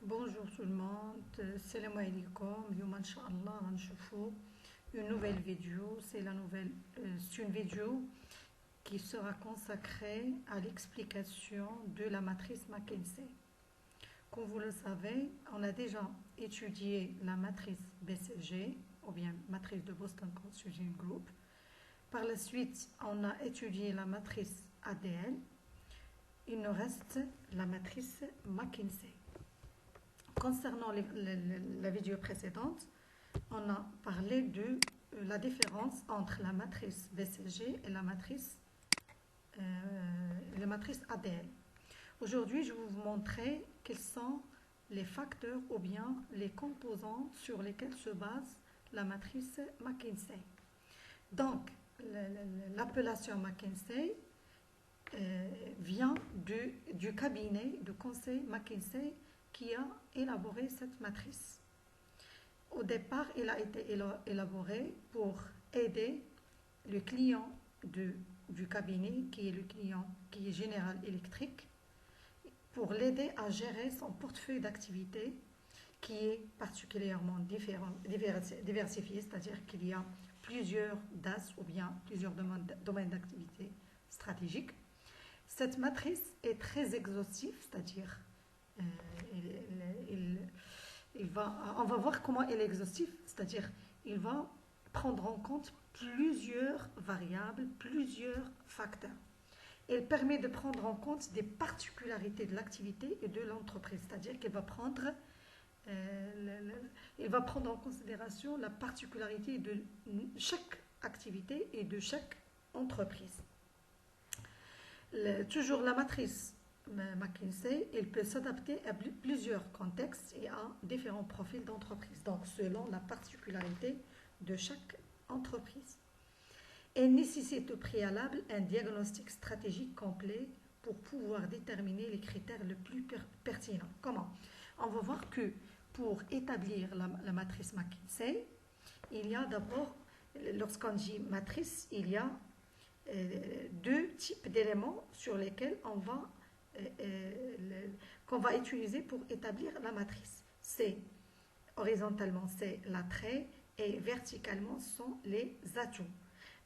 Bonjour tout le monde, salam alaikum. اليوم ان شاء الله غنشوفوا une nouvelle vidéo. C'est une vidéo qui sera consacrée à l'explication de la matrice Mackenzie. Comme vous le savez, on a déjà étudié la matrice BCG ou bien matrice de Boston Constitution Group. Par la suite, on a étudié la matrice ADL. Il nous reste la matrice Mackenzie. Concernant la vidéo précédente, on a parlé de la différence entre la matrice BCG et la matrice ADL. Aujourd'hui, je vais vous montrer quels sont les facteurs ou bien les composants sur lesquels se base la matrice Mackenzie. Donc, l'appellation Mackenzie vient du cabinet de conseil Mackenzie qui a élaboré cette matrice. Au départ, elle a été élaborée pour aider le client du cabinet, qui est le client qui est General Electric, pour l'aider à gérer son portefeuille d'activités qui est particulièrement diversifié, c'est-à-dire qu'il y a plusieurs DAS ou bien plusieurs domaines d'activité stratégiques. Cette matrice est très exhaustive, c'est-à-dire on va voir comment elle est exhaustive, c'est-à-dire il va prendre en compte plusieurs variables, plusieurs facteurs. Elle permet de prendre en compte des particularités de l'activité et de l'entreprise, c'est-à-dire qu'elle va prendre en considération la particularité de chaque activité et de chaque entreprise. Toujours la matrice Mackenzie, elle peut s'adapter à plusieurs contextes et à différents profils d'entreprise, donc selon la particularité de chaque entreprise. Elle nécessite au préalable un diagnostic stratégique complet pour pouvoir déterminer les critères les plus pertinents. Comment? On va voir que pour établir la matrice Mackenzie, il y a d'abord, lorsqu'on dit matrice, il y a deux types d'éléments sur lesquels qu'on va utiliser pour établir la matrice. C'est horizontalement, c'est l'attrait et verticalement sont les atouts.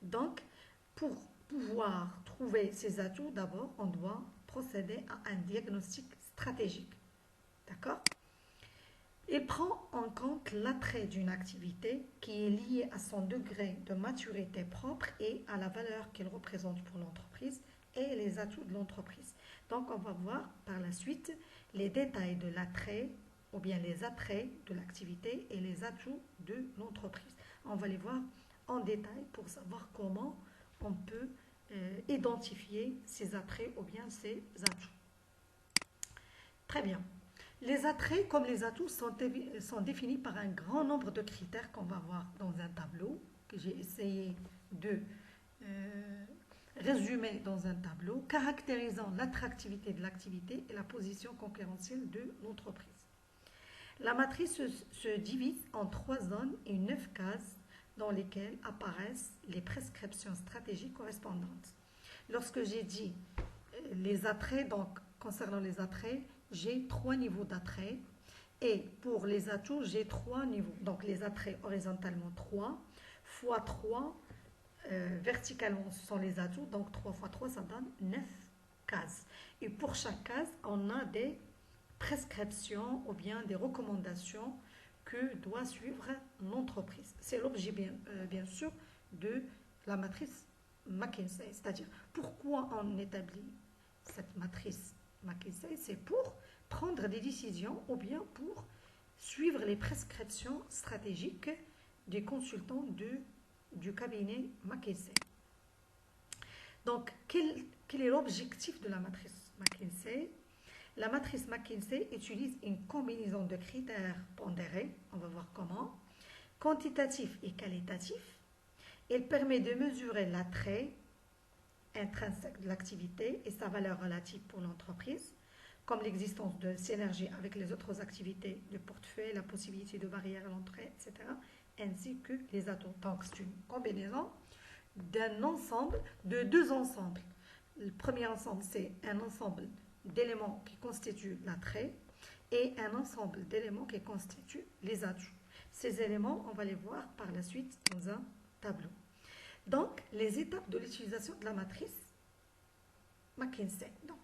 Donc, pour pouvoir trouver ces atouts, d'abord, on doit procéder à un diagnostic stratégique. D'accord? Il prend en compte l'attrait d'une activité qui est lié à son degré de maturité propre et à la valeur qu'elle représente pour l'entreprise et les atouts de l'entreprise. Donc, on va voir par la suite les détails de l'attrait ou bien les attraits de l'activité et les atouts de l'entreprise. On va les voir en détail pour savoir comment on peut identifier ces attraits ou bien ces atouts. Très bien. Les attraits comme les atouts sont définis par un grand nombre de critères qu'on va voir dans un tableau que j'ai essayé de résumer dans un tableau caractérisant l'attractivité de l'activité et la position concurrentielle de l'entreprise. La matrice se divise en 3 zones et 9 cases dans lesquelles apparaissent les prescriptions stratégiques correspondantes. Lorsque j'ai dit les attraits, donc concernant les attraits, j'ai 3 niveaux d'attrait et pour les atouts, j'ai 3 niveaux. Donc les attraits horizontalement 3, fois 3, verticalement ce sont les atouts, donc 3 fois 3 ça donne 9 cases. Et pour chaque case, on a des prescriptions ou bien des recommandations que doit suivre l'entreprise. C'est l'objet bien sûr de la matrice Mackenzie, c'est-à-dire pourquoi on établit cette matrice Mackenzie, c'est pour prendre des décisions ou bien pour suivre les prescriptions stratégiques des consultants du cabinet Mackenzie. Donc, quel est l'objectif de la matrice Mackenzie? La matrice Mackenzie utilise une combinaison de critères pondérés, on va voir comment, quantitatifs et qualitatifs. Elle permet de mesurer l'attrait intrinsèque de l'activité et sa valeur relative pour l'entreprise, comme l'existence de synergie avec les autres activités du portefeuille, la possibilité de barrières à l'entrée, etc., ainsi que les atouts. Donc, c'est une combinaison d'un ensemble, de 2 ensembles. Le premier ensemble, c'est un ensemble d'éléments qui constituent l'attrait et un ensemble d'éléments qui constituent les atouts. Ces éléments, on va les voir par la suite dans un tableau. Donc, les étapes de l'utilisation de la matrice McKinsey. Donc,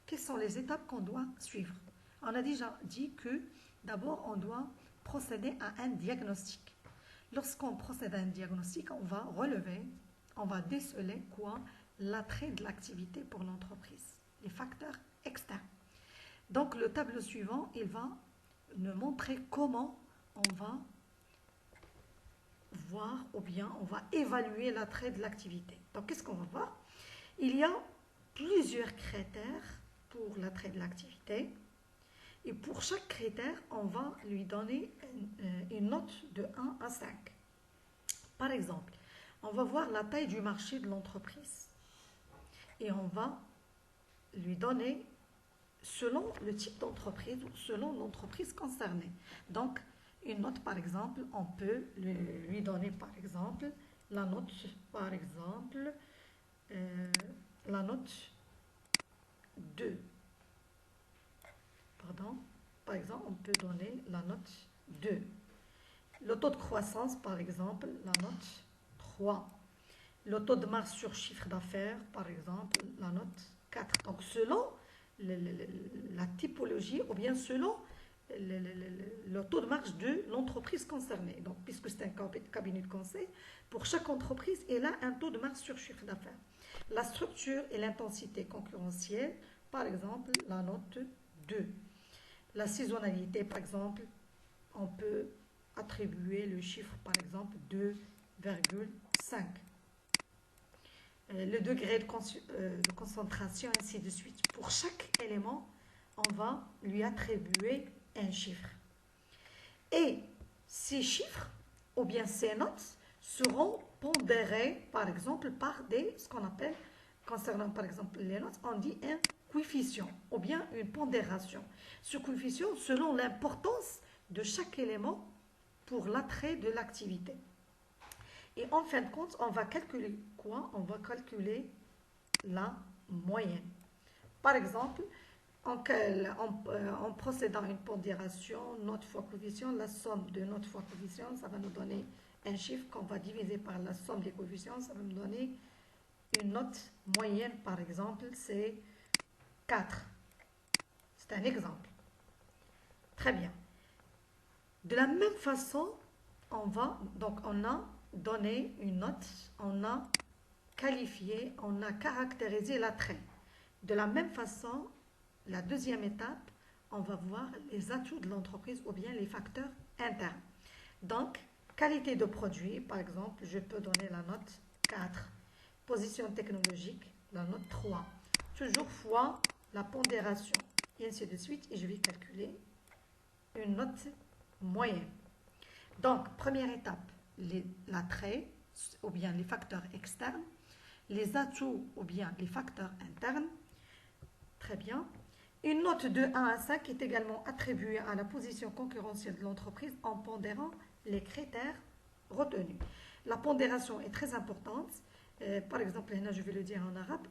quelles sont les étapes qu'on doit suivre? On a déjà dit que d'abord, on doit procéder à un diagnostic. Lorsqu'on procède à un diagnostic, on va relever, on va déceler quoi? L'attrait de l'activité pour l'entreprise, les facteurs externes. Donc, le tableau suivant, il va nous montrer comment on va voir ou bien on va évaluer l'attrait de l'activité. Donc, qu'est-ce qu'on va voir? Il y a plusieurs critères pour l'attrait de l'activité. Et pour chaque critère, on va lui donner une note de 1 à 5. Par exemple, on va voir la taille du marché de l'entreprise. Et on va lui donner selon le type d'entreprise ou selon l'entreprise concernée. Donc, une note, par exemple, on peut lui donner, par exemple, la note, la note 2. Par exemple, on peut donner la note 2. Le taux de croissance, par exemple, la note 3. Le taux de marge sur chiffre d'affaires, par exemple, la note 4. Donc, selon la typologie ou bien selon le taux de marge de l'entreprise concernée. Donc, puisque c'est un cabinet de conseil, pour chaque entreprise, elle a un taux de marge sur chiffre d'affaires. La structure et l'intensité concurrentielle, par exemple, la note 2. La saisonnalité, par exemple, on peut attribuer le chiffre, par exemple, 2,5. Le degré de concentration, ainsi de suite. Pour chaque élément, on va lui attribuer un chiffre. Et ces chiffres, ou bien ces notes, seront pondérés, par exemple, par ce qu'on appelle, concernant par exemple les notes, on dit un coefficient, ou bien une pondération. Ce coefficient, selon l'importance de chaque élément pour l'attrait de l'activité. Et en fin de compte, on va calculer quoi? On va calculer la moyenne. Par exemple, en procédant à une pondération, note fois coefficient, la somme de note fois coefficient, ça va nous donner un chiffre qu'on va diviser par la somme des coefficients, ça va nous donner une note moyenne, par exemple, c'est 4. C'est un exemple. Très bien. De la même façon, on a donné une note, on a qualifié, on a caractérisé l'attrait. De la même façon, la deuxième étape, on va voir les atouts de l'entreprise ou bien les facteurs internes. Donc, qualité de produit, par exemple, je peux donner la note 4. Position technologique, la note 3. Toujours fois la pondération, et ainsi de suite, et je vais calculer une note moyenne. Donc, première étape, l'attrait ou bien les facteurs externes, les atouts ou bien les facteurs internes. Très bien. Une note de 1 à 5 est également attribuée à la position concurrentielle de l'entreprise en pondérant les critères retenus. La pondération est très importante. Par exemple, là, je vais le dire en arabe.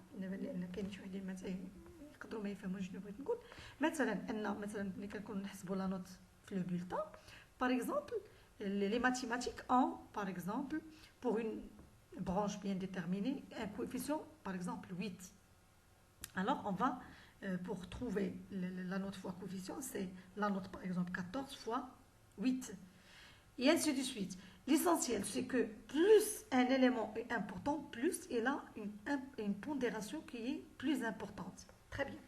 Par exemple, les mathématiques ont, par exemple, pour une branche bien déterminée, un coefficient, par exemple, 8. Alors, on va, pour trouver la note fois coefficient, c'est la note, par exemple, 14 fois 8. Et ainsi de suite. L'essentiel, c'est que plus un élément est important, plus il a une pondération qui est plus importante. Très bien.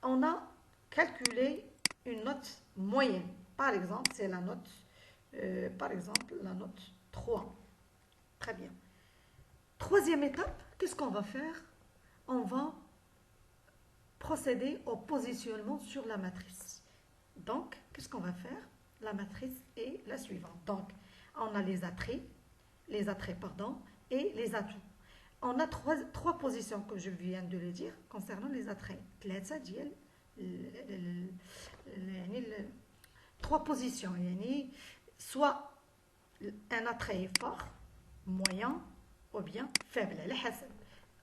On a calculé une note moyenne. Par exemple, c'est la note, la note 3. Très bien. Troisième étape, qu'est-ce qu'on va faire? On va procéder au positionnement sur la matrice. Donc, qu'est-ce qu'on va faire? La matrice est la suivante. Donc, on a les attraits, et les atouts. On a trois positions, comme je viens de le dire, concernant les attraits. Trois positions. Soit un attrait fort, moyen ou bien faible.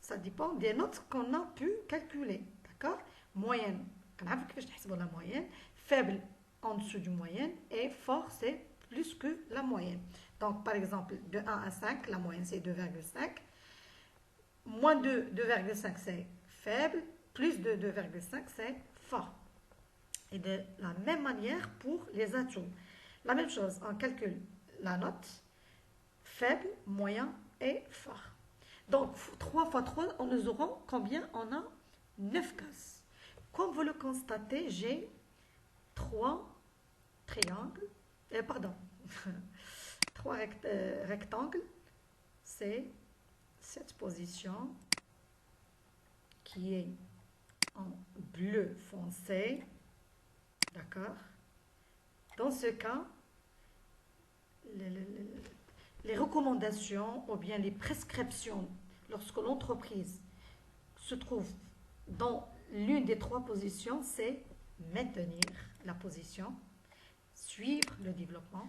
Ça dépend des notes qu'on a pu calculer. D'accord? Moyenne. La moyenne. Faible. en dessous du moyenne et fort, c'est plus que la moyenne. Donc, par exemple, de 1 à 5, la moyenne, c'est 2,5. Moins de 2,5, c'est faible. Plus de 2,5, c'est fort. Et de la même manière pour les atouts. La même chose, on calcule la note, faible, moyen et fort. Donc, 3 fois 3, nous aurons combien? On a 9 cases. Comme vous le constatez, j'ai 3 triangles, pardon, 3 rectangles. C'est cette position qui est en bleu foncé. D'accord? Dans ce cas, les recommandations ou bien les prescriptions lorsque l'entreprise se trouve dans l'une des 3 positions, c'est maintenir la position, suivre le développement,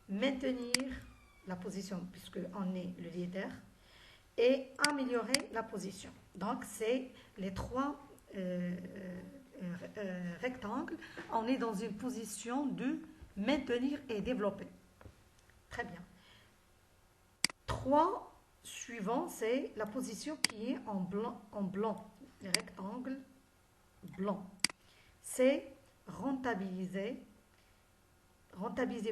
maintenir la position puisqu'on est le leader et améliorer la position. Donc, c'est les 3 rectangles. On est dans une position de maintenir et développer. Très bien. 3 suivants, c'est la position qui est en blanc, les rectangles blancs. C'est rentabiliser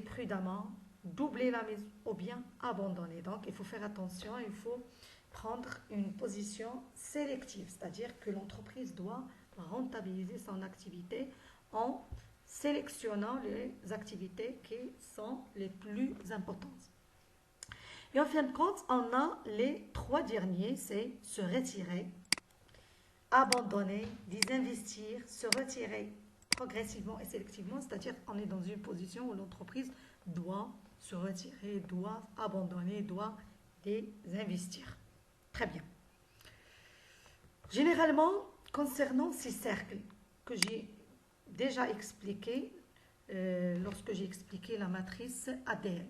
prudemment, doubler la mise ou bien abandonner. Donc, il faut faire attention, il faut prendre une position sélective, c'est-à-dire que l'entreprise doit rentabiliser son activité en sélectionnant les activités qui sont les plus importantes. Et en fin de compte, on a les 3 derniers, c'est se retirer, abandonner, désinvestir, se retirer progressivement et sélectivement, c'est-à-dire qu'on est dans une position où l'entreprise doit se retirer, doit abandonner, doit désinvestir. Très bien. Généralement, concernant ces cercles que j'ai déjà expliqué lorsque j'ai expliqué la matrice ADN,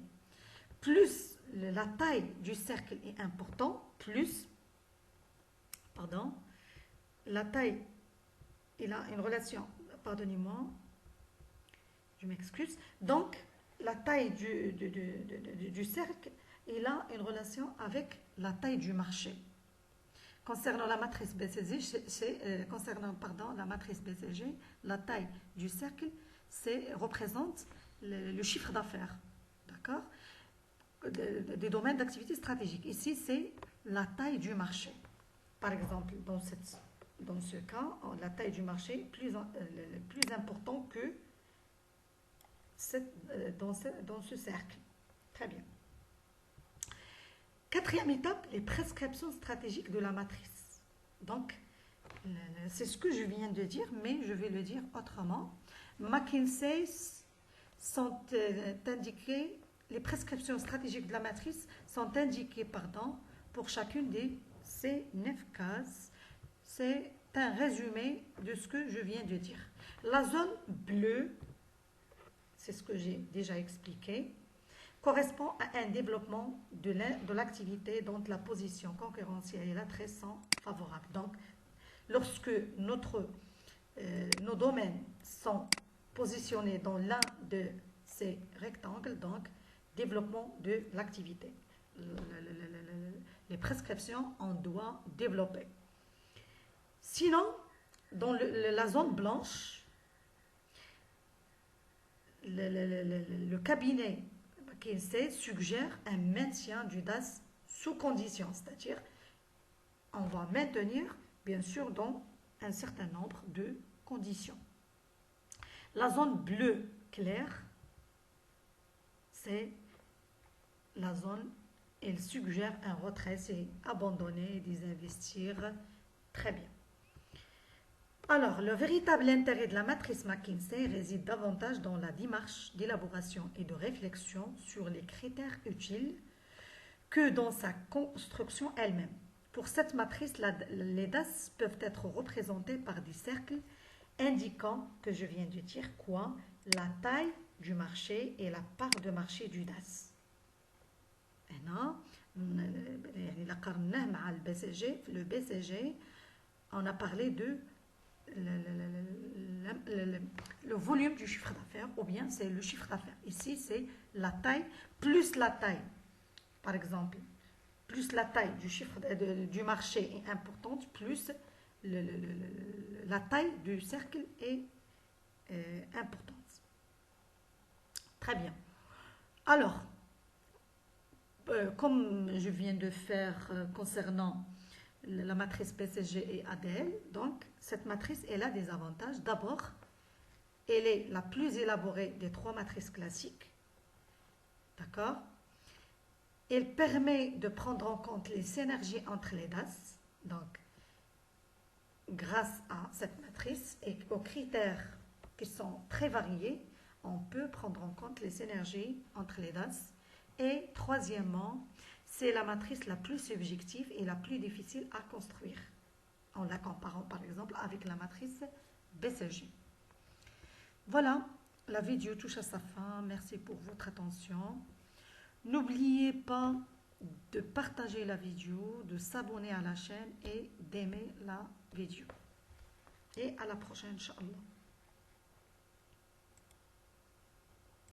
plus la taille du cercle est importante, plus, la taille, il a une relation, pardonnez-moi, je m'excuse, donc la taille du cercle, il a une relation avec la taille du marché. Concernant la matrice BCG, la matrice BCG, la taille du cercle représente le chiffre d'affaires, d'accord, des domaines d'activité stratégique. Ici, c'est la taille du marché. Par exemple, dans ce cas, la taille du marché est plus important que dans ce cercle. Très bien. 4e étape, les prescriptions stratégiques de la matrice. Donc, c'est ce que je viens de dire, mais je vais le dire autrement. McKinsey sont indiquées, les prescriptions stratégiques de la matrice sont indiquées pour chacune de ces 9 cases. C'est un résumé de ce que je viens de dire. La zone bleue, c'est ce que j'ai déjà expliqué, correspond à un développement de l'activité dont la position concurrentielle et l'attrait sont favorables. Donc, lorsque nos domaines sont positionnés dans l'un de ces rectangles, donc développement de l'activité. Les prescriptions, on doit développer. Sinon, dans la zone blanche, le cabinet McKinsey suggère un maintien du DAS sous condition, c'est-à-dire on va maintenir, bien sûr, dans un certain nombre de conditions. La zone bleue claire, c'est la zone, elle suggère un retrait, c'est abandonner, désinvestir. Très bien. Alors, le véritable intérêt de la matrice McKinsey réside davantage dans la démarche d'élaboration et de réflexion sur les critères utiles que dans sa construction elle-même. Pour cette matrice, les DAS peuvent être représentés par des cercles indiquant, que je viens de dire quoi, la taille du marché et la part de marché du DAS. Le BCG, on a parlé de le volume du chiffre d'affaires, ou bien c'est le chiffre d'affaires. Ici, c'est la taille plus la taille. Par exemple, plus la taille du chiffre du marché est importante, plus la taille du cercle est importante. Très bien. Alors, comme je viens de faire concernant la matrice BCG et ADL, donc cette matrice, elle a des avantages. D'abord, elle est la plus élaborée des trois matrices classiques. D'accord? Elle permet de prendre en compte les synergies entre les DAS. Donc, grâce à cette matrice et aux critères qui sont très variés, on peut prendre en compte les synergies entre les DAS. Et troisièmement, c'est la matrice la plus subjective et la plus difficile à construire, en la comparant par exemple avec la matrice BCG. Voilà, la vidéo touche à sa fin. Merci pour votre attention. N'oubliez pas de partager la vidéo, de s'abonner à la chaîne et d'aimer la vidéo. Et à la prochaine, Inch'Allah.